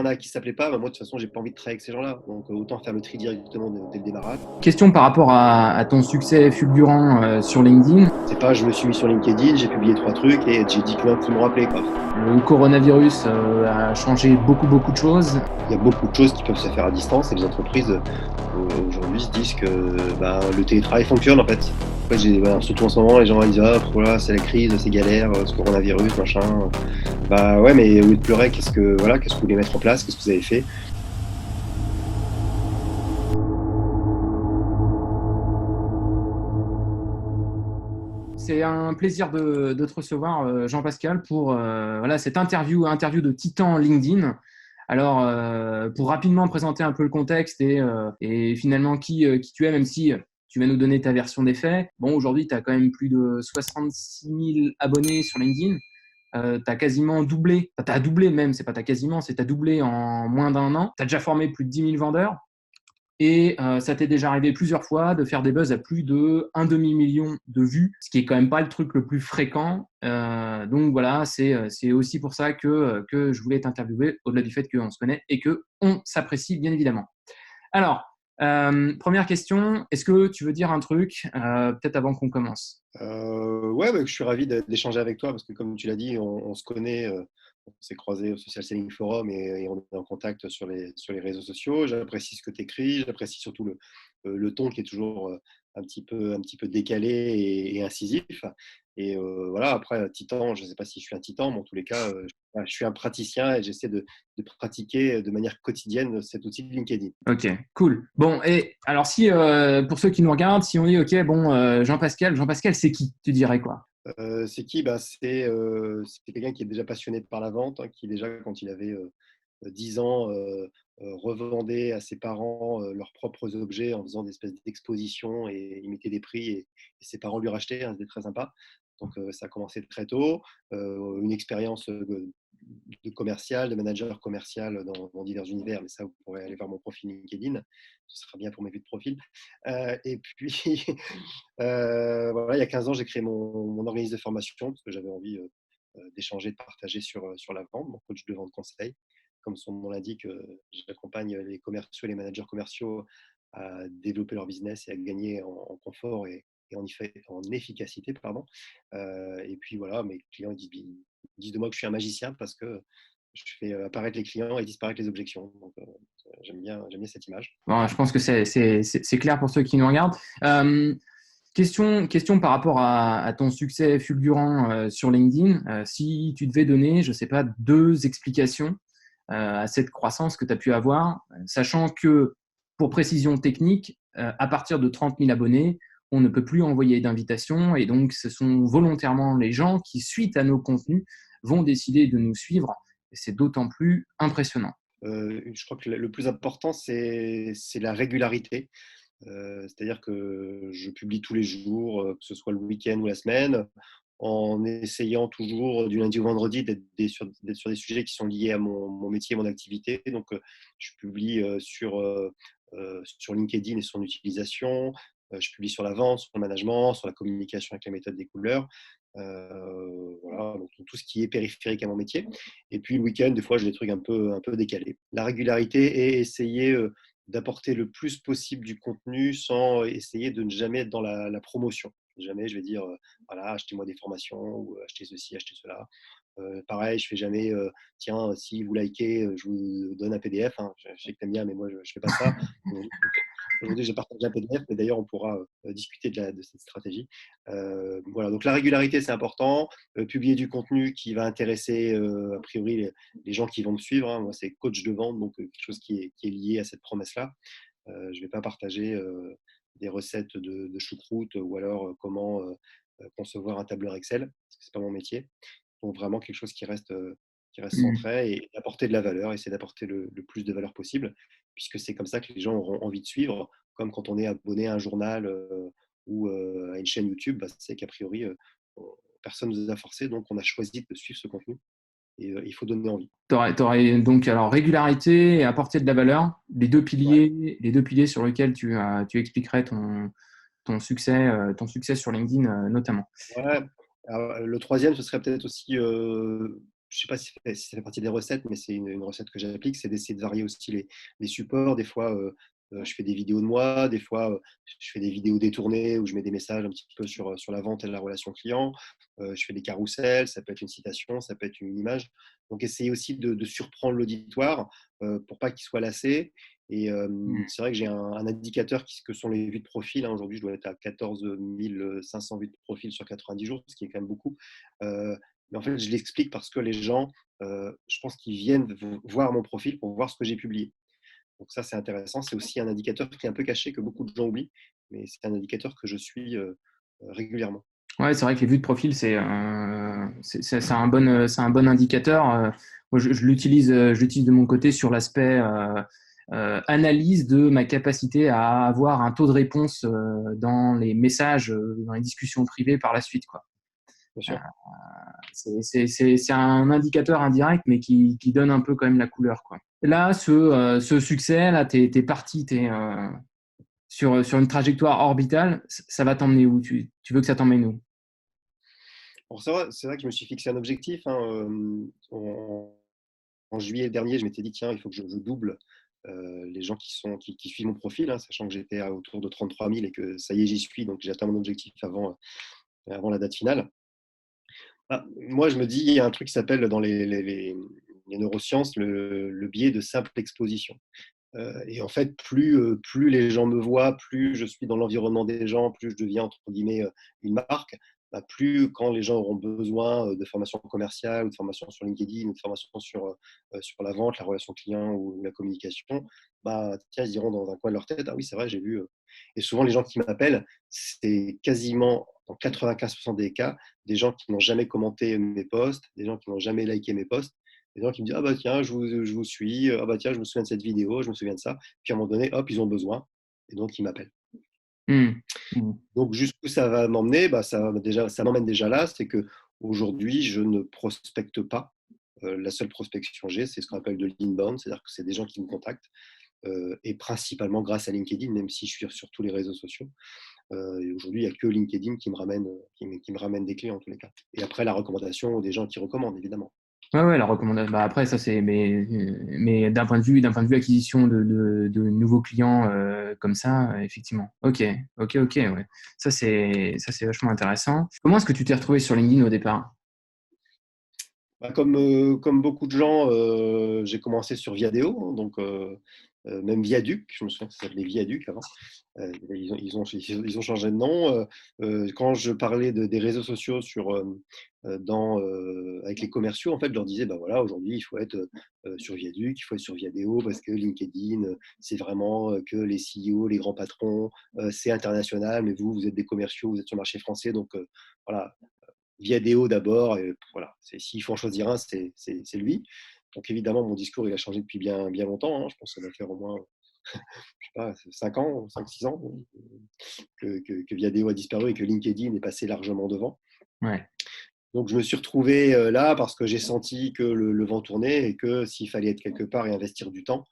y en a qui ne s'appelaient pas, bah, moi de toute façon, j'ai pas envie de travailler avec ces gens-là. Donc autant faire le tri directement dès le démarrage. Question par rapport à ton succès fulgurant sur LinkedIn. C'est pas je me suis mis sur LinkedIn, j'ai publié 3 trucs et j'ai 10 clients qui m'ont rappelé, quoi. Le coronavirus a changé beaucoup de choses. Il y a beaucoup de choses qui peuvent se faire à distance et les entreprises aujourd'hui se disent que le télétravail fonctionne en fait. En fait surtout en ce moment, les gens ils disent ah voilà, c'est la crise, c'est galère, ce coronavirus, machin. Bah ouais, mais au lieu de pleurer, qu'est-ce que vous voulez mettre en place, qu'est-ce que vous avez fait? C'est un plaisir de te recevoir, Jean-Pascal, pour voilà, cette interview de Titan LinkedIn. Alors, pour rapidement présenter un peu le contexte et finalement qui tu es, même si tu vas nous donner ta version des faits. Bon, aujourd'hui, tu as quand même plus de 66 000 abonnés sur LinkedIn. Tu as quasiment doublé, tu as doublé même, c'est pas t'as quasiment, c'est tu as doublé en moins d'un an. Tu as déjà formé plus de 10 000 vendeurs. Et ça t'est déjà arrivé plusieurs fois de faire des buzz à plus de un demi-million de vues, ce qui est quand même pas le truc le plus fréquent. Donc voilà, c'est aussi pour ça que je voulais t'interviewer, au-delà du fait qu'on se connaît et qu'on s'apprécie bien évidemment. Alors, première question, est-ce que tu veux dire un truc, peut-être avant qu'on commence? Ouais, je suis ravi d'échanger avec toi parce que comme tu l'as dit, on se connaît, on s'est croisés au Social Selling Forum et on est en contact sur les réseaux sociaux. J'apprécie ce que tu écris, j'apprécie surtout le ton qui est toujours un petit peu décalé et incisif. Et voilà, après, Titan, je ne sais pas si je suis un titan, mais en tous les cas, je suis un praticien et j'essaie de pratiquer de manière quotidienne cet outil de LinkedIn. Ok, cool. Bon, et alors si, pour ceux qui nous regardent, si on dit, ok, bon, Jean-Pascal, c'est qui? Tu dirais quoi? C'est qui? C'est quelqu'un qui est déjà passionné par la vente, hein, qui déjà, quand il avait 10 ans, revendait à ses parents leurs propres objets en faisant des espèces d'expositions et il mettait des prix et ses parents lui rachetaient, hein, c'était très sympa. Donc ça a commencé très tôt. Une expérience de commercial, de manager commercial dans divers univers, mais ça, vous pourrez aller voir mon profil LinkedIn. Ce sera bien pour mes vues de profil. Et puis, voilà, il y a 15 ans, j'ai créé mon organisme de formation parce que j'avais envie d'échanger, de partager sur la vente, mon coach de vente conseil. Comme son nom l'indique, j'accompagne les commerciaux et les managers commerciaux à développer leur business et à gagner en confort et en efficacité. Pardon. Et puis voilà, mes clients disent de moi que je suis un magicien parce que je fais apparaître les clients et disparaître les objections. Donc, j'aime bien cette image. Bon, je pense que c'est clair pour ceux qui nous regardent. Question par rapport à ton succès fulgurant sur LinkedIn. Si tu devais donner, je ne sais pas, deux explications à cette croissance que tu as pu avoir, sachant que, pour précision technique, à partir de 30 000 abonnés, on ne peut plus envoyer d'invitation et donc ce sont volontairement les gens qui, suite à nos contenus, vont décider de nous suivre. Et c'est d'autant plus impressionnant. Je crois que le plus important, c'est la régularité. C'est-à-dire que je publie tous les jours, que ce soit le week-end ou la semaine, en essayant toujours du lundi au vendredi d'être sur des sujets qui sont liés à mon métier, mon activité. Donc, je publie sur LinkedIn et son utilisation. Je publie sur la vente, sur le management, sur la communication avec la méthode des couleurs. Voilà, donc tout ce qui est périphérique à mon métier. Et puis le week-end, des fois, j'ai des trucs un peu décalés. La régularité et essayer d'apporter le plus possible du contenu sans essayer de ne jamais être dans la promotion. Jamais je vais dire, voilà, achetez-moi des formations ou achetez ceci, achetez cela. Pareil, je fais jamais, tiens, si vous likez, je vous donne un PDF. Hein. Je sais que t'aimes bien, mais moi, je ne fais pas ça. Aujourd'hui, j'ai partagé un PDF, mais d'ailleurs, on pourra discuter de cette stratégie. Voilà, donc la régularité, c'est important. Publier du contenu qui va intéresser, a priori, les gens qui vont me suivre. Hein. Moi, c'est coach de vente, donc quelque chose qui est lié à cette promesse-là. Je ne vais pas partager des recettes de choucroute ou alors comment concevoir un tableur Excel, parce que ce n'est pas mon métier. Donc, vraiment quelque chose qui reste centré et apporter de la valeur, essayer d'apporter le plus de valeur possible, puisque c'est comme ça que les gens auront envie de suivre, comme quand on est abonné à un journal ou à une chaîne YouTube, c'est qu'a priori, personne ne nous a forcé, donc on a choisi de suivre ce contenu et il faut donner envie. T'aurais donc alors régularité et apporter de la valeur, Ouais. les deux piliers sur lesquels tu expliquerais ton succès sur LinkedIn notamment. Ouais. Alors, le troisième, ce serait peut-être aussi je sais pas si ça fait partie des recettes, mais c'est une recette que j'applique, c'est d'essayer de varier aussi les supports. Des fois, je fais des vidéos de moi, des fois, je fais des vidéos détournées où je mets des messages un petit peu sur la vente et la relation client. Je fais des carousels, ça peut être une citation, ça peut être une image. Donc, essayer aussi de surprendre l'auditoire pour pas qu'il soit lassé. Et Mm. c'est vrai que j'ai un indicateur que sont les vues de profil, hein. Aujourd'hui, je dois être à 14 500 vues de profil sur 90 jours, ce qui est quand même beaucoup. Mais en fait, je l'explique parce que les gens, je pense qu'ils viennent voir mon profil pour voir ce que j'ai publié. Donc ça, c'est intéressant. C'est aussi un indicateur qui est un peu caché, que beaucoup de gens oublient, mais c'est un indicateur que je suis régulièrement. Ouais, c'est vrai que les vues de profil, c'est un bon indicateur. Moi, je l'utilise de mon côté sur l'aspect analyse de ma capacité à avoir un taux de réponse dans les messages, dans les discussions privées par la suite, quoi. Bien Euh, sûr. c'est un indicateur indirect, mais qui donne un peu quand même la couleur, quoi. Là, ce succès, là, t'es parti, sur une trajectoire orbitale. Ça va t'emmener où? Tu veux que ça t'emmène où? Bon, c'est vrai que je me suis fixé un objectif, hein. En juillet dernier, je m'étais dit, tiens, il faut que je double les gens qui suivent mon profil, hein, sachant que j'étais autour de 33 000 et que ça y est, j'y suis. Donc, j'ai atteint mon objectif avant la date finale. Ah, moi, je me dis, il y a un truc qui s'appelle dans les neurosciences le biais de simple exposition. Et en fait, plus les gens me voient, plus je suis dans l'environnement des gens, plus je deviens, entre guillemets, une marque, bah, plus quand les gens auront besoin de formation commerciale ou de formation sur LinkedIn ou de formation sur la vente, la relation client ou la communication, bah, tiens, ils diront dans un coin de leur tête, ah oui, c'est vrai, j'ai vu. Et souvent, les gens qui m'appellent, c'est quasiment, dans 95% des cas, des gens qui n'ont jamais commenté mes posts, des gens qui n'ont jamais liké mes posts, des gens qui me disent, ah bah tiens, je vous suis, ah bah tiens, je me souviens de cette vidéo, je me souviens de ça. Puis à un moment donné, hop, ils ont besoin, et donc ils m'appellent. Hmm. Hmm. Donc jusqu'où ça va m'emmener, bah, ça m'emmène déjà là, c'est que aujourd'hui, je ne prospecte pas. La seule prospection que j'ai, c'est ce qu'on appelle de l'inbound, c'est-à-dire que c'est des gens qui me contactent, et principalement grâce à LinkedIn, même si je suis sur tous les réseaux sociaux. Et aujourd'hui, il n'y a que LinkedIn qui me ramène des clients en tous les cas. Et après, la recommandation des gens qui recommandent, évidemment. Ouais, ouais, la recommandation. Bah, après, ça, mais d'un point de vue acquisition de nouveaux clients comme ça, effectivement. Ok, ok, ok, ouais. Ça, c'est vachement intéressant. Comment est-ce que tu t'es retrouvé sur LinkedIn au départ? Bah, comme beaucoup de gens, j'ai commencé sur Viadeo, hein, donc même Viaduc, je me souviens que ça s'appelait Viaduc avant. Ils ont changé de nom. Quand je parlais des réseaux sociaux avec les commerciaux, en fait, je leur disais, bah voilà, aujourd'hui, il faut être sur Viaduc, il faut être sur Viadeo, parce que LinkedIn, c'est vraiment que les CEO, les grands patrons, c'est international, mais vous êtes des commerciaux, vous êtes sur le marché français, donc voilà, Viadeo d'abord, et voilà, s'il faut en choisir un, c'est lui. Donc évidemment, mon discours, il a changé depuis bien, bien longtemps, hein. Je pense que ça va faire au moins, je sais pas, 5 ans, 5-6 ans que Viadeo a disparu et que LinkedIn est passé largement devant. Ouais. Donc je me suis retrouvé là parce que j'ai senti que le vent tournait et que s'il fallait être quelque part et investir du temps,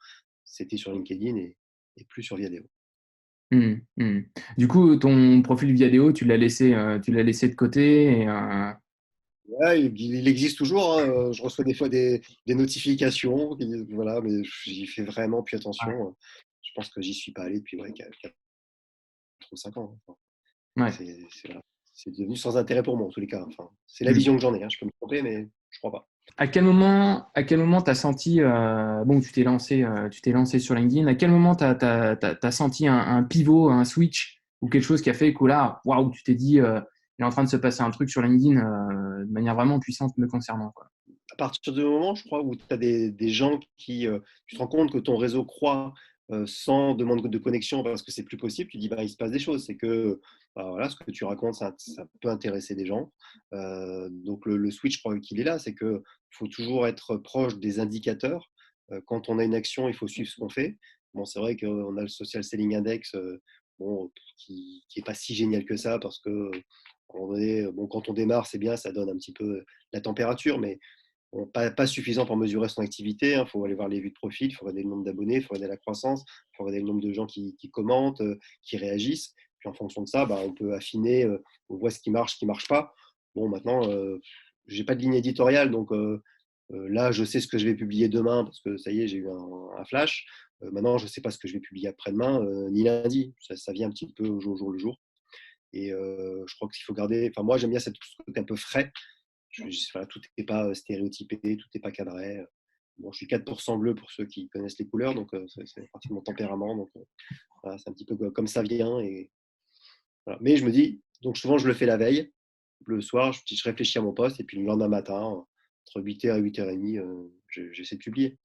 c'était sur LinkedIn et plus sur Viadeo. Hmm, hmm. Du coup, ton profil vidéo, tu l'as laissé de côté Ouais, il existe toujours, hein. Je reçois des fois des notifications, voilà, mais j'y fais vraiment plus attention. Je pense que j'y suis pas allé depuis 4 ou 5 ans, hein. Enfin, ouais. voilà. C'est devenu sans intérêt pour moi, en tous les cas. Enfin, c'est la Hmm. vision que j'en ai, hein. Je peux me tromper, mais je crois pas. À quel moment tu as senti, bon, tu t'es lancé sur LinkedIn, à quel moment tu as senti un pivot, un switch ou quelque chose qui a fait que là, waouh, tu t'es dit, il est en train de se passer un truc sur LinkedIn de manière vraiment puissante me concernant, quoi. À partir du moment, je crois, où tu as des gens tu te rends compte que ton réseau croît sans demande de connexion parce que c'est plus possible, tu dis, bah, il se passe des choses. C'est que bah, voilà, ce que tu racontes, ça peut intéresser des gens. Donc le switch, je crois qu'il est là, c'est qu'il faut toujours être proche des indicateurs. Quand on a une action, il faut suivre ce qu'on fait. Bon, c'est vrai qu'on a le Social Selling Index, bon, qui n'est pas si génial que ça parce que, à un moment donné, bon, quand on démarre, c'est bien, ça donne un petit peu la température, mais bon, pas suffisant pour mesurer son activité. Il faut aller voir les vues de profil, il faut regarder le nombre d'abonnés, il faut regarder la croissance, il faut regarder le nombre de gens qui commentent, qui réagissent. Puis en fonction de ça, bah, on peut affiner, on voit ce qui marche pas. Bon, maintenant, j'ai pas de ligne éditoriale, donc Là, je sais ce que je vais publier demain parce que ça y est, j'ai eu un flash. Maintenant, je ne sais pas ce que je vais publier après-demain, ni lundi. Ça vient un petit peu au jour le jour. Et je crois qu'il faut garder. Enfin, moi, j'aime bien cette truc un peu frais. Voilà, tout n'est pas stéréotypé, tout n'est pas cadré. Bon, je suis 4% bleu pour ceux qui connaissent les couleurs, donc c'est partie de mon tempérament. Donc voilà, c'est un petit peu comme ça vient. Et, voilà. Mais je me dis, donc souvent je le fais la veille, le soir, je réfléchis à mon poste, et puis le lendemain matin, entre 8h et 8h30, j'essaie de publier.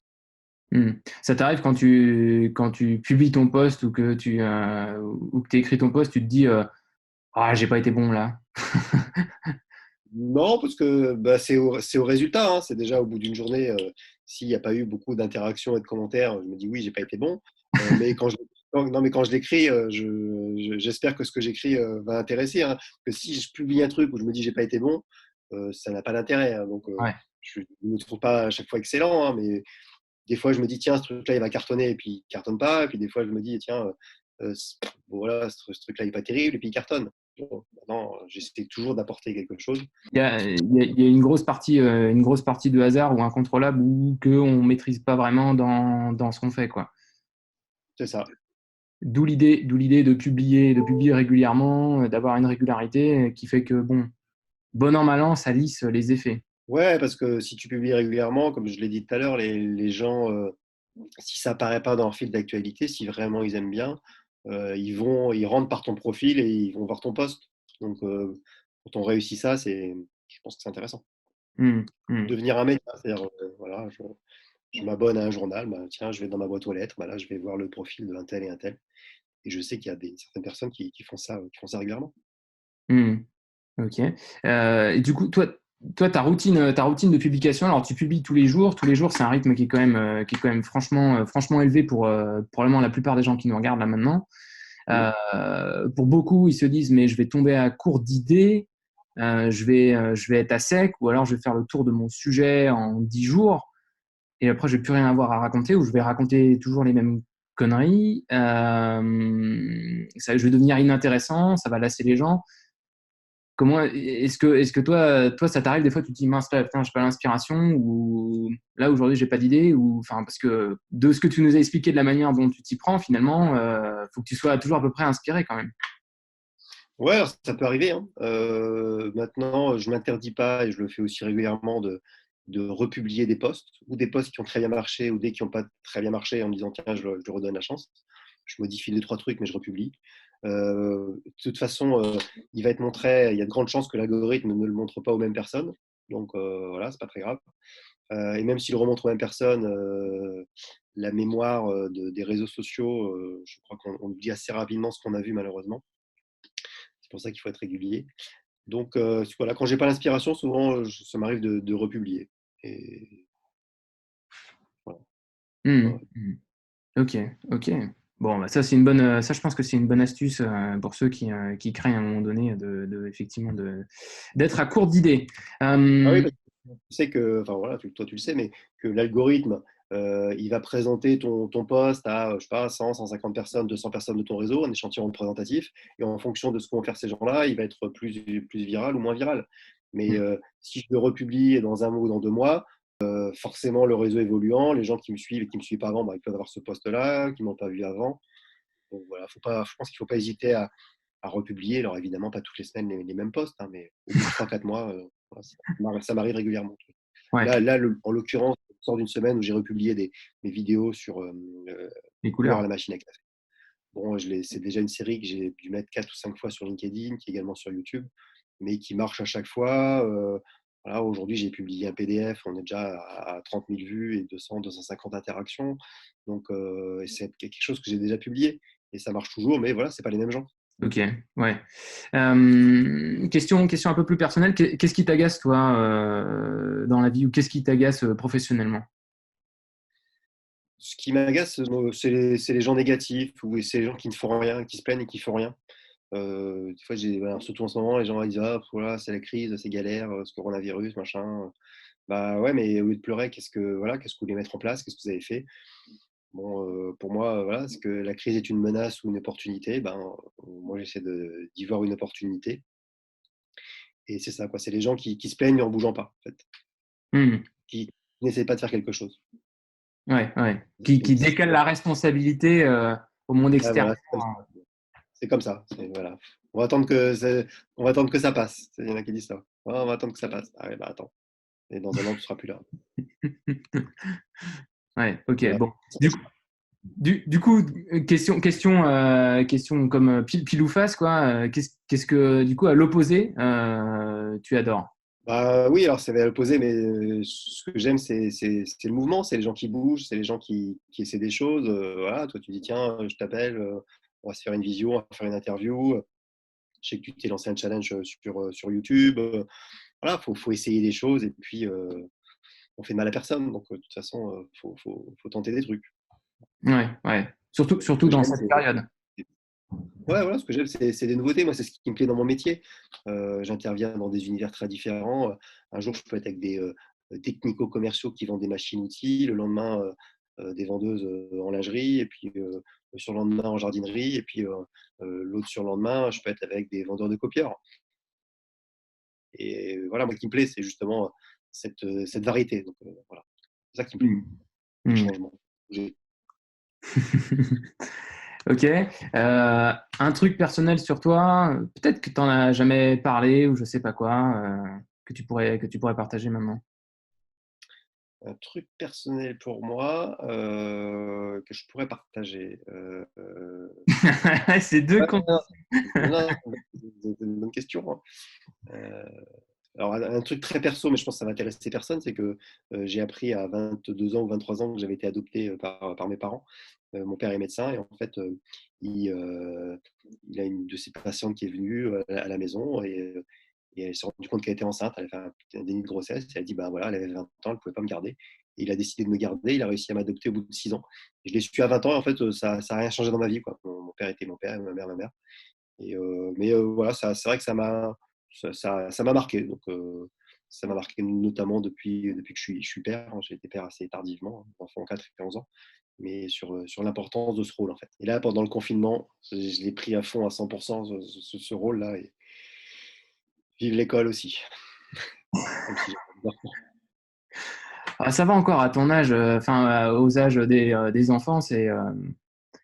Ça t'arrive quand tu publies ton post ou que tu écris ton post, tu te dis ah, j'ai pas été bon là. Non, parce que bah, c'est au résultat. Hein. C'est déjà au bout d'une journée, s'il n'y a pas eu beaucoup d'interactions et de commentaires, je me dis oui, j'ai pas été bon. Mais non, mais quand je l'écris, j'espère que ce que j'écris va intéresser. Hein. Que si je publie un truc où je me dis j'ai pas été bon, ça n'a pas d'intérêt. Hein. Donc, Ouais. je ne me trouve pas à chaque fois excellent, hein, mais des fois, je me dis tiens, ce truc-là, il va cartonner, et puis il cartonne pas. Et puis des fois, je me dis tiens, bon, voilà, ce truc-là, il n'est pas terrible, et puis il cartonne. Bon, maintenant, j'essaie toujours d'apporter quelque chose. Il y a une grosse partie de hasard ou incontrôlable ou qu'on ne maîtrise pas vraiment dans ce qu'on fait, quoi. C'est ça. D'où l'idée de publier régulièrement, d'avoir une régularité qui fait que, bon an, mal an, ça lisse les effets. Ouais, parce que si tu publies régulièrement, comme je l'ai dit tout à l'heure, les gens, si ça apparaît pas dans leur fil d'actualité, si vraiment ils aiment bien, ils rentrent par ton profil et ils vont voir ton post. Donc, quand on réussit ça, je pense que c'est intéressant. Hum, hum. Devenir un média, c'est-à-dire, voilà, je m'abonne à un journal, bah, tiens, je vais dans ma boîte aux lettres, bah, là, je vais voir le profil de un tel et un tel. Et je sais qu'il y a certaines personnes qui font ça régulièrement. Hum. Ok. Et du coup, ta routine de publication, alors tu publies tous les jours. Tous les jours, c'est un rythme qui est quand même franchement élevé pour probablement la plupart des gens qui nous regardent là maintenant. Mm. Pour beaucoup, ils se disent, mais je vais tomber à court d'idées, je vais être à sec, ou alors je vais faire le tour de mon sujet en 10 jours, et après, je vais plus rien avoir à raconter, ou je vais raconter toujours les mêmes conneries. Je vais devenir inintéressant, ça va lasser les gens. Est-ce que toi, ça t'arrive des fois, tu te dis, mince, là, putain, j'ai pas l'inspiration, ou là, aujourd'hui, j'ai pas d'idée, ou, enfin, parce que de ce que tu nous as expliqué de la manière dont tu t'y prends, finalement, faut que tu sois toujours à peu près inspiré quand même. Ouais, alors ça peut arriver. Hein. Maintenant, je ne m'interdis pas, et je le fais aussi régulièrement, de republier des posts, ou des posts qui ont très bien marché, ou des qui n'ont pas très bien marché, en me disant, tiens, je leur redonne la chance. Je modifie deux, trois trucs, mais je republie. De toute façon, il va être montré, il y a de grandes chances que l'algorithme ne le montre pas aux mêmes personnes. Donc voilà, c'est pas très grave. Et même s'il remonte aux mêmes personnes, la mémoire des réseaux sociaux, je crois qu'on oublie assez rapidement ce qu'on a vu malheureusement. C'est pour ça qu'il faut être régulier. Donc voilà, quand j'ai pas l'inspiration, souvent ça m'arrive de republier. Et voilà. Hmm, Ouais. hmm. Ok, ok. Bon, bah, ça, je pense que c'est une bonne astuce pour ceux qui craignent à un moment donné effectivement d'être à court d'idées. Ah oui, Euh, parce que tu sais que, enfin voilà, toi tu le sais, mais que l'algorithme, il va présenter ton post à, je sais pas, 100, 150 personnes, 200 personnes de ton réseau, un échantillon représentatif, et en fonction de ce qu'ont faire ces gens-là, il va être plus viral ou moins viral. Mais si je le republie dans un mois ou dans 2 mois, forcément le réseau évoluant, les gens qui me suivent et qui ne me suivent pas avant, bah, ils peuvent avoir ce post-là, qui ne m'ont pas vu avant. Donc voilà, je pense qu'il ne faut pas hésiter à republier. Alors évidemment, pas toutes les semaines les mêmes posts, hein, mais au bout de 3-4 mois, voilà, ça m'arrive régulièrement. ouais, En l'occurrence, je sors d'une semaine où j'ai republié mes vidéos sur les couleur à couleurs. la machine à café. Bon, c'est déjà une série que j'ai dû mettre 4 ou 5 fois sur LinkedIn, qui est également sur YouTube, mais qui marche à chaque fois. Voilà, aujourd'hui, j'ai publié un PDF, on est déjà à 30 000 vues et 200, 250 interactions. Donc, c'est quelque chose que j'ai déjà publié et ça marche toujours, mais voilà, c'est pas les mêmes gens. Ok, ouais. Question un peu plus personnelle. Qu'est-ce qui t'agace, toi, dans la vie, ou qu'est-ce qui t'agace professionnellement? Ce qui m'agace, c'est les gens négatifs ou c'est les gens qui ne font rien, qui se plaignent et qui font rien. Des fois, voilà, surtout en ce moment, les gens ils disent ah, voilà, c'est la crise, c'est galère, ce coronavirus, machin. Bah ouais, mais au lieu de pleurer, qu'est-ce que vous voulez mettre en place? Qu'est-ce que vous avez fait? Bon, pour moi, voilà, est-ce que la crise est une menace ou une opportunité? Ben, moi, j'essaie d'y voir une opportunité. Et c'est ça, quoi. C'est les gens qui se plaignent en bougeant pas, en fait. Hmm, Qui n'essaie pas de faire quelque chose. Ouais, ouais. Qui décale la responsabilité au monde Ouais, extérieur. voilà, c'est comme ça. Voilà. On va attendre que, on va attendre que ça passe. Il y en a qui disent ça. Ouais, on va attendre que ça passe. Ah ouais, bah attends. Et dans un an, tu seras plus là. Ouais, ok. Voilà. Bon. Du coup, question comme pile ou face, quoi. Qu'est-ce que, du coup, à l'opposé, tu adores? Bah, oui, alors c'est à l'opposé, mais ce que j'aime, c'est le mouvement, c'est les gens qui bougent, c'est les gens qui essaient des choses. Voilà, toi, tu dis, tiens, je t'appelle, on va se faire une visio, on va faire une interview. Je sais que tu t'es lancé un challenge sur YouTube. Voilà, faut essayer des choses et puis on fait de mal à personne. Donc, de toute façon, faut tenter des trucs. Ouais, ouais. Ce Surtout que dans j'aime, cette période. ouais, voilà, ce que j'aime, c'est des nouveautés. Moi, c'est ce qui me plaît dans mon métier. J'interviens dans des univers très différents. Un jour, je peux être avec des technico-commerciaux qui vendent des machines-outils. Le lendemain, des vendeuses en lingerie. Et puis, le surlendemain, en jardinerie. Et puis, l'autre surlendemain, je peux être avec des vendeurs de copieurs. Et voilà, moi, ce qui me plaît, c'est justement cette variété. Donc, voilà, c'est ça qui me plaît, Hmm. le Hmm. changement. Ok. Un truc personnel sur toi, peut-être que tu n'en as jamais parlé ou je sais pas quoi, que tu pourrais partager maintenant. Un truc personnel pour moi que je pourrais partager. C'est deux Ouais, conditions. non, non, c'est une bonne question, hein. Euh, alors, un truc très perso, mais je pense que ça va intéresser personne, c'est que j'ai appris à 22 ans ou 23 ans que j'avais été adopté par mes parents. Mon père est médecin et en fait, il, euh, il a une de ses patientes qui est venue à la maison et elle s'est rendue compte qu'elle était enceinte. Elle avait fait un déni de grossesse. Et elle a dit, bah voilà, elle avait 20 ans, elle ne pouvait pas me garder. Et il a décidé de me garder. Il a réussi à m'adopter au bout de 6 ans. Et je l'ai su à 20 ans et en fait, ça n'a rien changé dans ma vie, quoi. Mon père était mon père et ma mère, ma mère. Mais voilà, c'est vrai que ça m'a marqué. Donc, ça m'a marqué notamment depuis que je suis père, hein. J'ai été père assez tardivement, hein, enfant 4 et 11 ans, mais sur l'importance de ce rôle, en fait. Et là, pendant le confinement, je l'ai pris à fond, à 100%, ce rôle-là. Et vive l'école aussi, même si j'ai pas d'enfant. Ah, ça va encore à ton âge, enfin aux âges des enfants, c'est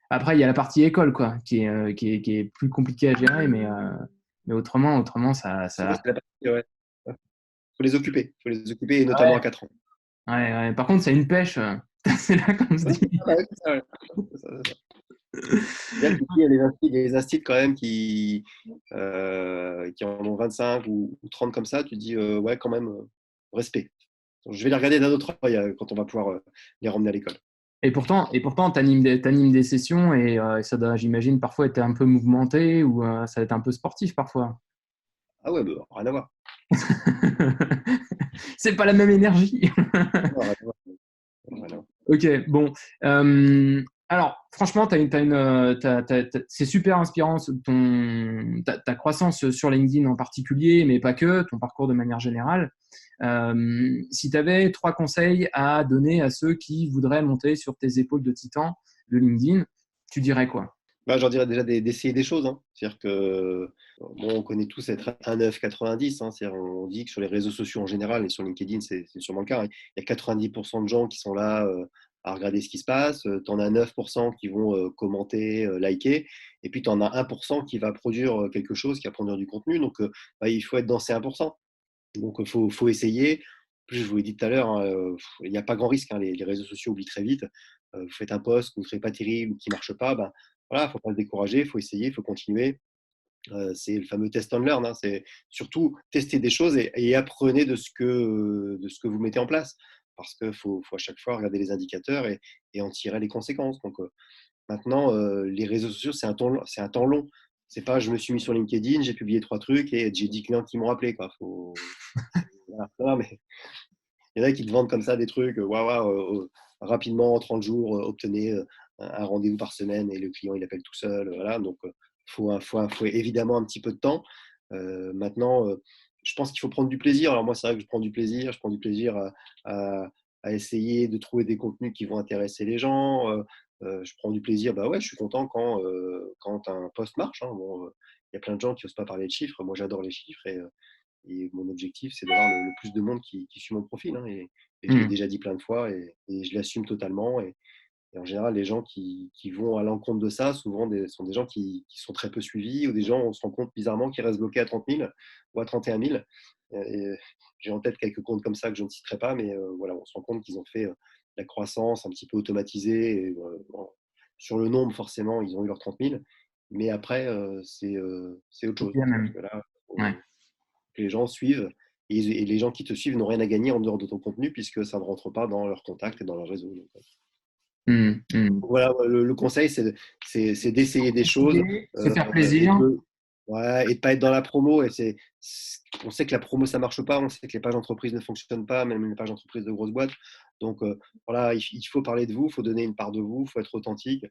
après il y a la partie école quoi, qui est plus compliquée à gérer, mais autrement Ouais, ça. c'est la partie, ouais. Faut les occuper, et notamment à Ouais, 4 ans. ouais, ouais. Par contre, c'est une pêche, c'est là qu'on se Ouais, dit. ah bah ouais, c'est ça, ouais. C'est ça. Bien qu'ici, il y a des instits quand même qui en ont 25 ou 30 comme ça, tu te dis, ouais, quand même, respect. Je vais les regarder d'un autre œil quand on va pouvoir les ramener à l'école. Et pourtant, t'animes des sessions et ça doit, j'imagine, parfois être un peu mouvementé ou ça va être un peu sportif parfois. Ah ouais, bah, rien à voir. C'est pas la même énergie. Non, rien à voir. Rien à voir. Ok, bon. Alors, franchement, c'est super inspirant ta croissance sur LinkedIn en particulier, mais pas que, ton parcours de manière générale. Si tu avais trois conseils à donner à ceux qui voudraient monter sur tes épaules de titan de LinkedIn, tu dirais quoi? Bah, j'en dirais déjà d'essayer des choses, hein. C'est-à-dire que bon, on connaît tous être 1,9 90, hein. C'est-à-dire on dit que sur les réseaux sociaux en général et sur LinkedIn, c'est sûrement le cas, hein. Il y a 90% de gens qui sont là à regarder ce qui se passe. Tu en as 9% qui vont commenter, liker. Et puis tu en as 1% qui va produire quelque chose, qui va produire du contenu. Donc bah, il faut être dans ces 1%. Donc il faut essayer. En plus, je vous l'ai dit tout à l'heure, hein, il n'y a pas grand risque, hein. Les réseaux sociaux oublient très vite. Vous faites un post que vous ne trouvez pas terrible ou qui ne marche pas, ben, voilà, il ne faut pas se décourager, il faut essayer, il faut continuer. C'est le fameux test and learn, hein. C'est surtout tester des choses et apprenez de ce que vous mettez en place. Parce qu'il faut à chaque fois regarder les indicateurs et en tirer les conséquences. Donc maintenant, les réseaux sociaux, c'est un temps long. C'est pas je me suis mis sur LinkedIn, j'ai publié 3 trucs et j'ai 10 clients qui m'ont rappelé, quoi. Voilà. Non, mais il y en a qui te vendent comme ça des trucs, waouh, waouh, rapidement, en 30 jours, obtenez un rendez-vous par semaine et le client, il appelle tout seul. Voilà. Donc, faut évidemment un petit peu de temps. Maintenant, je pense qu'il faut prendre du plaisir. Alors, moi, c'est vrai que je prends du plaisir. Je prends du plaisir à essayer de trouver des contenus qui vont intéresser les gens. Je prends du plaisir. Bah ouais, je suis content quand un post marche, hein. Bon, il y a plein de gens qui n'osent pas parler de chiffres. Moi, j'adore les chiffres et mon objectif, c'est d'avoir le plus de monde qui suit mon profil, hein, Et je l'ai Hmm. déjà dit plein de fois et je l'assume totalement. Et en général, les gens qui vont à l'encontre de ça, souvent, sont des gens qui sont très peu suivis ou des gens, on se rend compte bizarrement, qui restent bloqués à 30 000 ou à 31 000. Et j'ai en tête quelques comptes comme ça que je ne citerai pas, mais voilà, on se rend compte qu'ils ont fait la croissance un petit peu automatisée. Et, bon, sur le nombre, forcément, ils ont eu leurs 30 000. Mais après, c'est autre C'est chose. bien C'est-à-dire même. que là, Ouais. que les gens suivent et les gens qui te suivent n'ont rien à gagner en dehors de ton contenu puisque ça ne rentre pas dans leur contact et dans leur réseau. Donc, Hmm. Hmm. voilà, le conseil, c'est d'essayer des choses Se faire et plaisir. ouais, et de pas être dans la promo. On sait que la promo, ça marche pas. On sait que les pages d'entreprise ne fonctionnent pas, même les pages d'entreprise de grosses boîtes. Donc, voilà, il faut parler de vous, il faut donner une part de vous, il faut être authentique.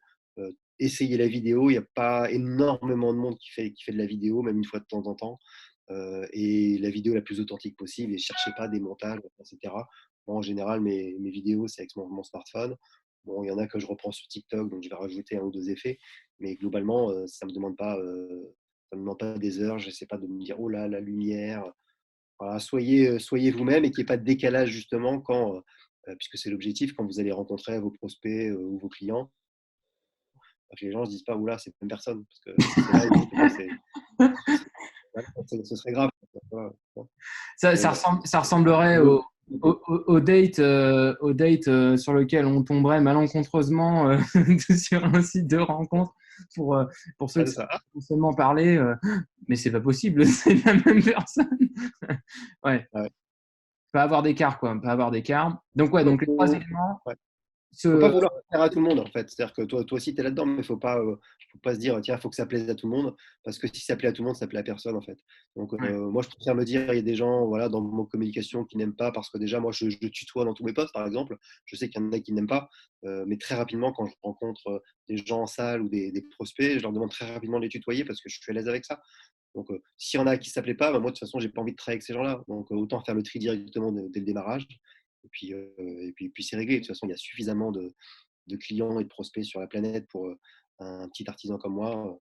Essayer la vidéo. Il n'y a pas énormément de monde qui fait de la vidéo, même une fois de temps en temps. Et la vidéo la plus authentique possible et cherchez pas des montages, etc. Moi, en général, mes vidéos, c'est avec mon smartphone. Bon, il y en a que je reprends sur TikTok, donc je vais rajouter un ou deux effets. Mais globalement, ça me demande pas des heures. Je ne sais pas de me dire, oh là, la lumière. Voilà, soyez vous-même et qu'il n'y ait pas de décalage justement puisque c'est l'objectif, quand vous allez rencontrer vos prospects ou vos clients, que les gens ne se disent pas, oula, c'est la même personne. Parce que si c'est là, ils vont se dire, ce serait grave. Voilà. Mais bon. Ça ressemblerait au date sur lequel on tomberait malencontreusement sur un site de rencontre pour, euh, pour ceux Ouais, qui c'est ça. Ah, sont seulement parlé. Mais c'est pas possible, c'est la même personne. Ouais, ouais. pas avoir d'écart, quoi. Pas avoir d'écart. Donc, ouais, donc les trois éléments. Ouais. Faut pas Ce... vouloir plaire à tout le monde en fait. C'est-à-dire que toi aussi tu es là-dedans, mais faut pas se dire tiens, il faut que ça plaise à tout le monde, parce que si ça plaît à tout le monde, ça plaît à personne en fait. Donc Ouais, moi je préfère me dire il y a des gens voilà dans mon communication qui n'aiment pas parce que déjà moi je tutoie dans tous mes posts par exemple. Je sais qu'il y en a qui n'aiment pas, mais très rapidement quand je rencontre des gens en salle ou des prospects, je leur demande très rapidement de les tutoyer parce que je suis à l'aise avec ça. Donc s'il y en a qui ne s'appelaient pas, bah, moi de toute façon j'ai pas envie de travailler avec ces gens-là. Donc autant faire le tri directement dès le démarrage. Et puis c'est réglé. De toute façon, il y a suffisamment de clients et de prospects sur la planète pour un petit artisan comme moi.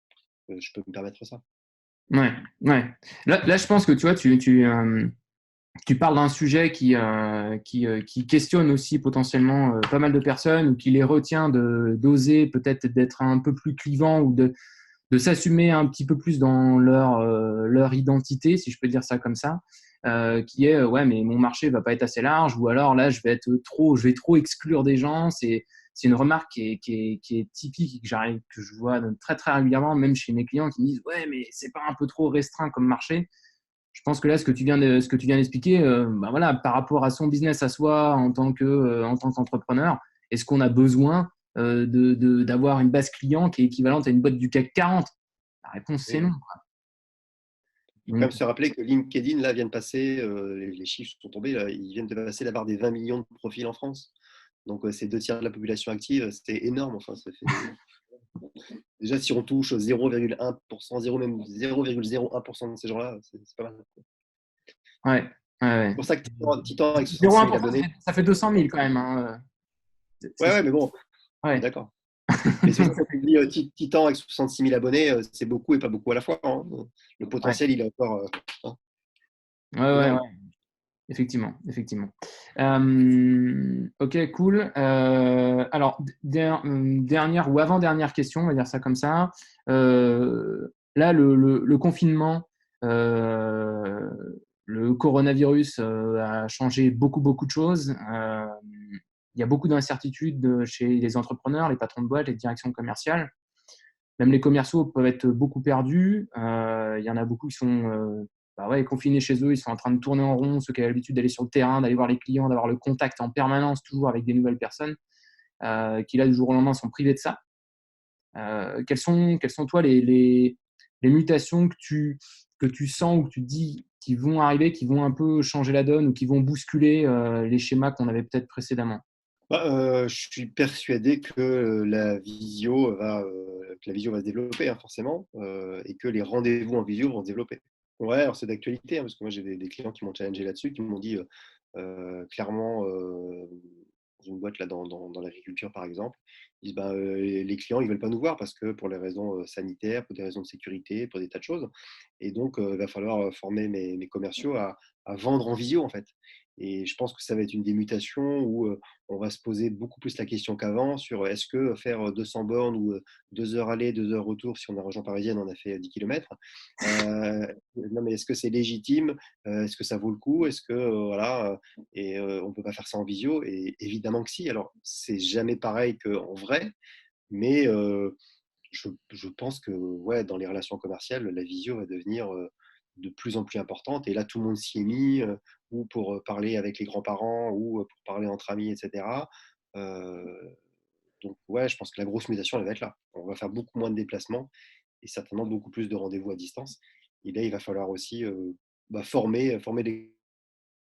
Je peux me permettre ça. ouais, ouais. Là, je pense que tu vois, tu parles d'un sujet qui questionne aussi potentiellement pas mal de personnes ou qui les retient d'oser peut-être d'être un peu plus clivant ou de s'assumer un petit peu plus dans leur identité, si je peux dire ça comme ça, qui est ouais, mais mon marché va pas être assez large, ou alors là, je vais trop exclure des gens. C'est une remarque qui est typique et que je vois très très régulièrement, même chez mes clients qui me disent ouais, mais c'est pas un peu trop restreint comme marché. Je pense que là, ce que tu viens d'expliquer, bah voilà, par rapport à son business à soi en tant qu'entrepreneur, est-ce qu'on a besoin d'avoir une base client qui est équivalente à une boîte du CAC 40? La réponse, c'est Et non. il faut quand Donc, même se rappeler que LinkedIn, là, vient de passer, les chiffres sont tombés, là, ils viennent de passer la barre des 20 millions de profils en France. Donc, c'est 2 tiers de la population active, c'est énorme. Enfin, ça fait... Déjà, si on touche 0,1%, 0, même 0,01% de ces gens-là, c'est pas mal. ouais, ouais, C'est ouais. pour ça que Titan avec 66 000 0,1%, abonnés. ça fait 200 000 quand même, hein. Ouais, ouais, mais bon, je suis Ouais. d'accord. Mais c'est pour ça que je dis Titan avec 66 000 abonnés, c'est beaucoup et pas beaucoup à la fois, hein. Le Ouais, potentiel, il est encore hein, ouais, ouais, énorme. ouais. Effectivement, effectivement. Ok, cool. Alors, dernière ou avant-dernière question, on va dire ça comme ça. Là, le confinement, euh, le coronavirus a changé beaucoup, beaucoup de choses. Il y a beaucoup d'incertitudes chez les entrepreneurs, les patrons de boîtes, les directions commerciales. Même les commerciaux peuvent être beaucoup perdus. Il y en a beaucoup qui sont bah ouais, confinés chez eux, ils sont en train de tourner en rond, ceux qui avaient l'habitude d'aller sur le terrain, d'aller voir les clients, d'avoir le contact en permanence, toujours avec des nouvelles personnes, qui là, du jour au lendemain, sont privés de ça. Quelles sont toi, les mutations que tu sens ou que tu dis qui vont arriver, qui vont un peu changer la donne ou qui vont bousculer les schémas qu'on avait peut-être précédemment? Je suis persuadé que la visio va se développer, hein, forcément, et que les rendez-vous en visio vont se développer. Ouais, alors c'est d'actualité, hein, parce que moi j'ai des clients qui m'ont challengé là-dessus, qui m'ont dit clairement, dans une boîte là, dans l'agriculture par exemple, ils disent ben, les clients ils veulent pas nous voir parce que pour les raisons sanitaires, pour des raisons de sécurité, pour des tas de choses. Et donc il va falloir former mes commerciaux à vendre en visio en fait. Et je pense que ça va être une des mutations où on va se poser beaucoup plus la question qu'avant sur est-ce que faire 200 bornes ou 2 heures aller, 2 heures retour, si on est en région parisienne, on a fait 10 km. Non, mais est-ce que c'est légitime? Est-ce que ça vaut le coup? Est-ce que, voilà, et on peut pas faire ça en visio? Et évidemment que si. Alors, c'est jamais pareil qu'en vrai, mais je pense que ouais, dans les relations commerciales, la visio va devenir de plus en plus importante. Et là, tout le monde s'y est mis, ou pour parler avec les grands-parents, ou pour parler entre amis, etc. Euh, donc ouais, je pense que la grosse mutation, elle va être là. On va faire beaucoup moins de déplacements et certainement beaucoup plus de rendez-vous à distance. Et là, il va falloir aussi former les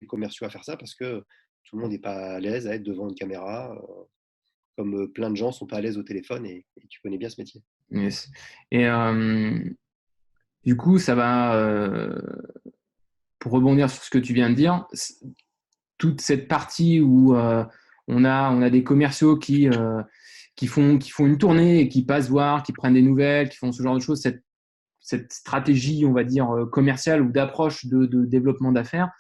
commerciaux à faire ça parce que tout le monde n'est pas à l'aise à être devant une caméra, comme plein de gens ne sont pas à l'aise au téléphone et tu connais bien ce métier. Yes. Et du coup, ça va, pour rebondir sur ce que tu viens de dire, toute cette partie où on a des commerciaux qui font une tournée et qui passent voir, qui prennent des nouvelles, qui font ce genre de choses, cette stratégie, on va dire, commerciale ou d'approche de développement d'affaires,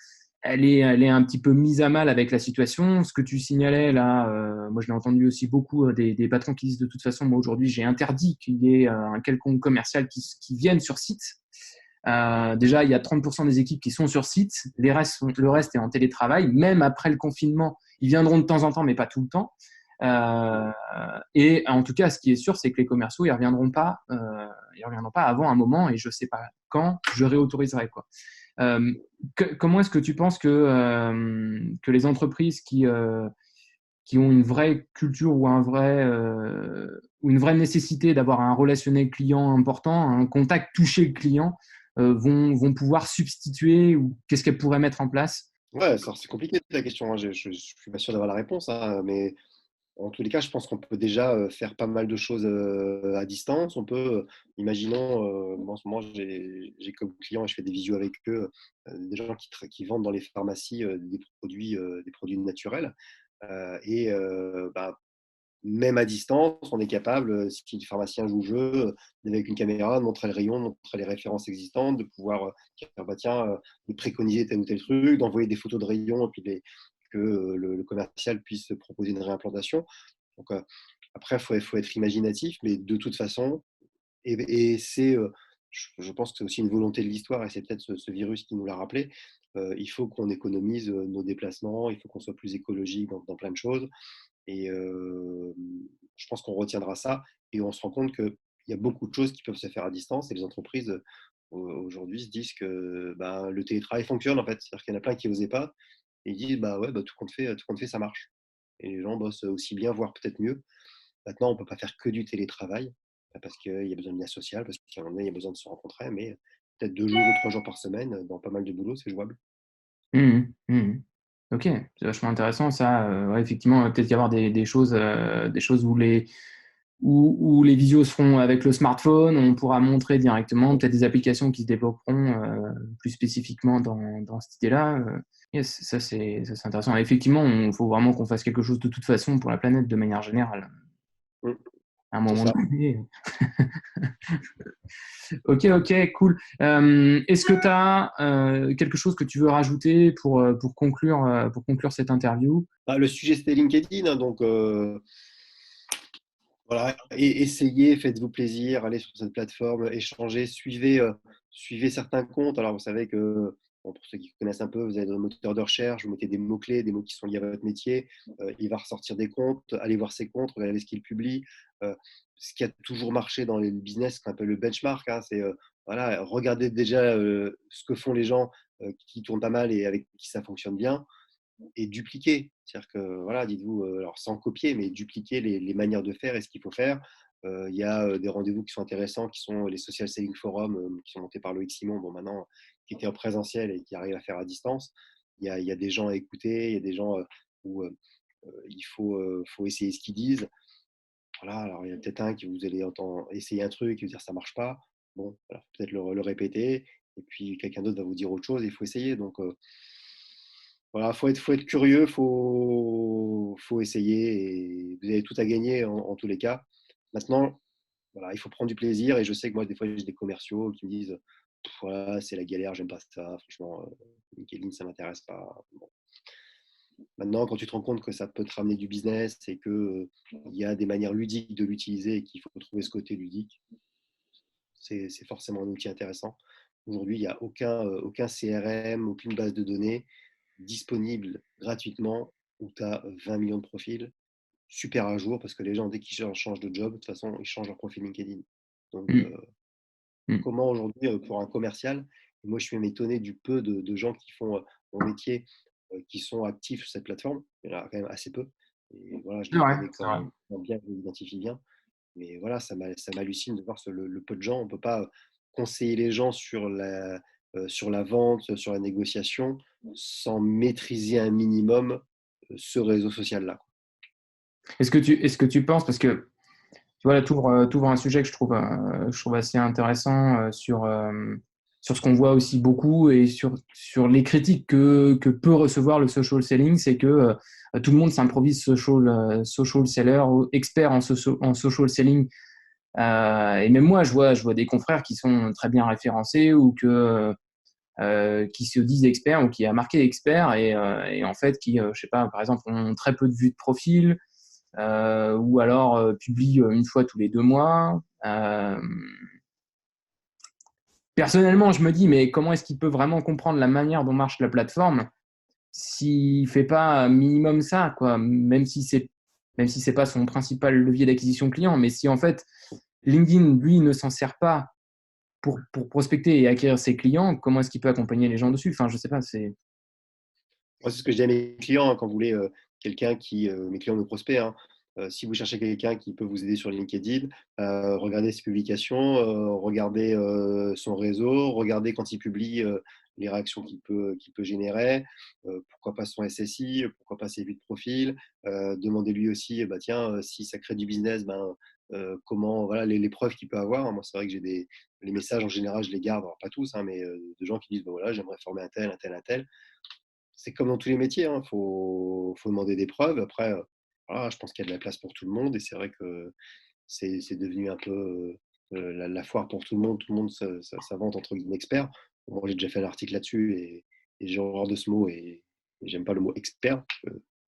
elle est un petit peu mise à mal avec la situation. Ce que tu signalais là, moi je l'ai entendu aussi beaucoup des patrons qui disent de toute façon, moi aujourd'hui j'ai interdit qu'il y ait un quelconque commercial qui vienne sur site. Déjà, il y a 30% des équipes qui sont sur site, le reste est en télétravail. Même après le confinement, ils viendront de temps en temps, mais pas tout le temps. Et en tout cas, ce qui est sûr, c'est que les commerciaux, ils reviendront pas avant un moment, et je sais pas quand je réautoriserai quoi. Comment est-ce que tu penses que les entreprises qui ont une vraie culture ou une vraie nécessité d'avoir un relationnel client important, un contact toucher le client, vont pouvoir substituer, ou qu'est-ce qu'elles pourraient mettre en place? Ouais, c'est compliqué la question, hein. Je suis pas sûr d'avoir la réponse, hein, mais en tous les cas, je pense qu'on peut déjà faire pas mal de choses à distance. On peut, imaginons, moi, en ce moment, j'ai comme client et je fais des visios avec eux, des gens qui vendent dans les pharmacies des produits naturels. Et même à distance, on est capable, si le pharmacien joue le jeu, avec une caméra, de montrer le rayon, de montrer les références existantes, de pouvoir dire, bah, tiens, de préconiser tel ou tel truc, d'envoyer des photos de rayons, et puis que le commercial puisse proposer une réimplantation. Donc, après, faut être imaginatif, mais de toute façon, et c'est, je pense que c'est aussi une volonté de l'histoire, et c'est peut-être ce virus qui nous l'a rappelé. Il faut qu'on économise nos déplacements, il faut qu'on soit plus écologique dans plein de choses. Et je pense qu'on retiendra ça et on se rend compte qu'il y a beaucoup de choses qui peuvent se faire à distance et les entreprises aujourd'hui se disent que ben, le télétravail fonctionne en fait. C'est-à-dire qu'il y en a plein qui n'osaient pas et ils disent bah ouais, bah, tout compte fait, ça marche. Et les gens bossent aussi bien, voire peut-être mieux. Maintenant, on ne peut pas faire que du télétravail parce qu'il y a besoin de lien social, parce qu'il y a besoin de se rencontrer, mais peut-être 2 jours ou 3 jours par semaine, dans pas mal de boulot, c'est jouable. Mhm, mhm. Ok, c'est vachement intéressant ça. Ouais, effectivement, il va peut-être y avoir des choses où les visios seront avec le smartphone, on pourra montrer directement, peut-être des applications qui se développeront plus spécifiquement dans cette idée-là. Yes, ça c'est intéressant. Et effectivement, il faut vraiment qu'on fasse quelque chose de toute façon pour la planète de manière générale, Mm, à un c'est moment ça. donné. Ok, ok, cool. Est-ce que tu as quelque chose que tu veux rajouter pour conclure cette interview? Bah, le sujet, c'était LinkedIn, hein, donc voilà, et essayez, faites-vous plaisir, allez sur cette plateforme, échangez, suivez certains comptes. Alors, vous savez que, bon, pour ceux qui connaissent un peu, vous avez dans le moteur de recherche, vous mettez des mots-clés, des mots qui sont liés à votre métier. Il va ressortir des comptes, allez voir ces comptes, regardez ce qu'il publie. Ce qui a toujours marché dans les business, qu'on appelle le benchmark, hein, c'est voilà, regardez déjà ce que font les gens qui tournent pas mal et avec qui ça fonctionne bien et dupliquer. C'est-à-dire que, voilà, dites-vous, alors sans copier, mais dupliquer les manières de faire et ce qu'il faut faire. Il y a des rendez-vous qui sont intéressants, qui sont les Social Selling Forum, qui sont montés par Loïc Simon, bon, maintenant, qui étaient en présentiel et qui arrivent à faire à distance. Il y a des gens à écouter, il y a des gens où faut essayer ce qu'ils disent. Voilà, alors il y a peut-être un qui vous allez entendre essayer un truc et vous dire ça marche pas. Bon, alors peut-être le répéter, et puis quelqu'un d'autre va vous dire autre chose et il faut essayer. Donc, voilà, faut être curieux, faut essayer et vous avez tout à gagner en tous les cas. Maintenant, voilà, il faut prendre du plaisir et je sais que moi, des fois, j'ai des commerciaux qui me disent voilà, c'est la galère, j'aime pas ça, franchement, LinkedIn, ça m'intéresse pas. Bon. Maintenant, quand tu te rends compte que ça peut te ramener du business et qu'il y a des manières ludiques de l'utiliser et qu'il faut trouver ce côté ludique, c'est forcément un outil intéressant. Aujourd'hui, il n'y a aucun CRM, aucune base de données disponible gratuitement où tu as 20 millions de profils super à jour parce que les gens, dès qu'ils changent de job, de toute façon, ils changent leur profil LinkedIn. Donc, Mm. Mm. comment aujourd'hui, pour un commercial, moi je suis même étonné du peu de gens qui font mon métier, qui sont actifs sur cette plateforme. Il y en a quand même assez peu. Et voilà, je C'est les vrai, connais c'est vrai. quand bien, je les identifie bien. Mais voilà, ça m'hallucine de voir le peu de gens. On ne peut pas conseiller les gens sur la vente, sur la négociation, sans maîtriser un minimum ce réseau social-là. Est-ce que tu penses, parce que tu vois, là, tu ouvres un sujet que je trouve assez intéressant sur ce qu'on voit aussi beaucoup et sur les critiques que peut recevoir le social selling, c'est que tout le monde s'improvise social seller ou expert en social selling. Et même moi, je vois des confrères qui sont très bien référencés ou qui se disent experts ou qui a marqué expert et en fait qui, je sais pas, par exemple, ont très peu de vues de profil ou alors publient une fois tous les 2 mois. Personnellement, je me dis, mais comment est-ce qu'il peut vraiment comprendre la manière dont marche la plateforme s'il fait pas un minimum ça, quoi, même si c'est pas son principal levier d'acquisition client, mais si en fait LinkedIn, lui, ne s'en sert pas pour prospecter et acquérir ses clients, comment est-ce qu'il peut accompagner les gens dessus? Enfin, je sais pas, c'est. Moi, c'est ce que je dis à mes clients quand vous voulez quelqu'un mes clients, mes prospects, hein, si vous cherchez quelqu'un qui peut vous aider sur LinkedIn, regardez ses publications, regardez son réseau, regardez quand il publie les réactions qu'il peut générer, pourquoi pas son SSI, pourquoi pas ses vues de profil, demandez-lui aussi, bah, tiens, si ça crée du business, ben, comment, voilà, les preuves qu'il peut avoir. Moi, c'est vrai que les messages en général, je les garde, alors, pas tous, hein, mais de gens qui disent, bah, voilà, j'aimerais former un tel, un tel, un tel. C'est comme dans tous les métiers, hein, faut demander des preuves. Après, voilà, je pense qu'il y a de la place pour tout le monde et c'est vrai que c'est devenu un peu la foire pour tout le monde s'invente entre guillemets expert. Bon, moi, j'ai déjà fait un article là-dessus et j'ai horreur de ce mot et j'aime pas le mot expert.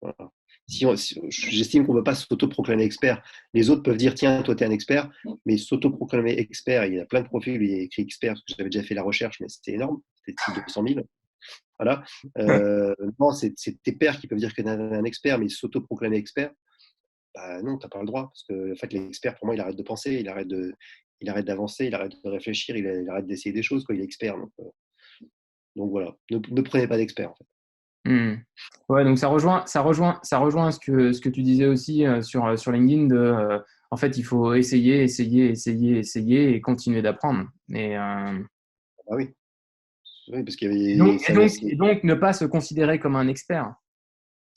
Voilà. J'estime qu'on ne peut pas s'autoproclamer expert. Les autres peuvent dire tiens, toi, tu es un expert, mais s'autoproclamer expert, il y a plein de profils où il y a écrit expert, parce que j'avais déjà fait la recherche, mais c'était énorme, c'était 200 000. Voilà. Non, c'est tes pairs qui peuvent dire que tu es un expert, mais s'autoproclamer expert, bah non, tu n'as pas le droit. Parce que en fait, l'expert, pour moi, il arrête de penser, il arrête d'avancer, il arrête de réfléchir, il arrête d'essayer des choses. Quoi. Il est expert. Donc voilà, ne prenez pas d'expert. En fait. Ouais, donc ça rejoint ce que tu disais aussi sur LinkedIn en fait, il faut essayer et continuer d'apprendre. Ah oui. Oui, parce qu'il Et y donc, avait, ça, et donc, ne pas se considérer comme un expert.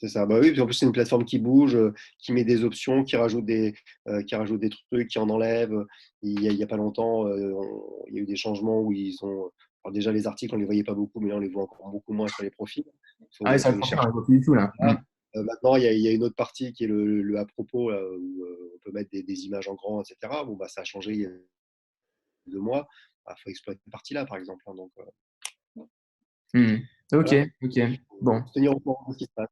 c'est ça. Bah oui, puis en plus, c'est une plateforme qui bouge, qui met des options, qui rajoute des trucs, qui en enlève. Il y a pas longtemps, il y a eu des changements où ils ont. Alors déjà, les articles, on ne les voyait pas beaucoup, mais là, on les voit encore beaucoup moins sur les profils. Ah ouais, Il ça faut ne les fonctionne chercher. pas du tout là. Voilà. Maintenant, il y a une autre partie qui est le à propos, là, où on peut mettre des images en grand, etc. Bon, bah, ça a changé il y a 2 mois. Il faut exploiter cette partie-là, par exemple. Hein. Donc, Ok, voilà. ok. Bon. Faut se tenir au courant de ce qui se passe.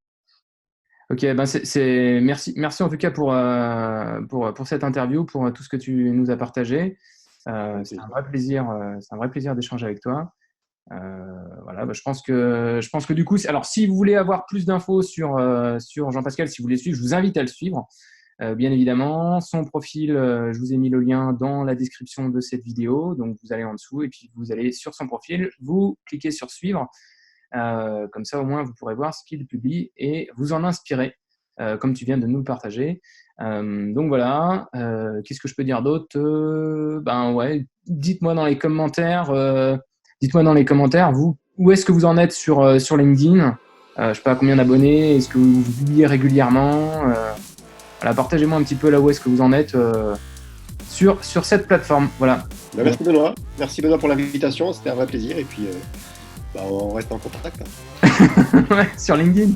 Ok, ben merci en tout cas pour cette interview, pour tout ce que tu nous as partagé. Avec C'est un plaisir. vrai plaisir, d'échanger avec toi. Voilà, bah, je pense que du coup, alors si vous voulez avoir plus d'infos sur Jean-Pascal, si vous voulez suivre, je vous invite à le suivre. Bien évidemment, son profil, je vous ai mis le lien dans la description de cette vidéo. Donc vous allez en dessous et puis vous allez sur son profil, vous cliquez sur suivre. Comme ça, au moins, vous pourrez voir ce qu'il publie et vous en inspirer, comme tu viens de nous le partager. Donc voilà, qu'est-ce que je peux dire d'autre? Ben ouais, dites-moi dans les commentaires, vous, où est-ce que vous en êtes sur LinkedIn? Je sais pas combien d'abonnés, est-ce que vous publiez régulièrement? Voilà, partagez-moi un petit peu là où est-ce que vous en êtes sur cette plateforme. Voilà. Bah, merci Benoît. Merci Benoît pour l'invitation. C'était un vrai plaisir. Et puis, bah, on reste en contact. Ouais, sur LinkedIn.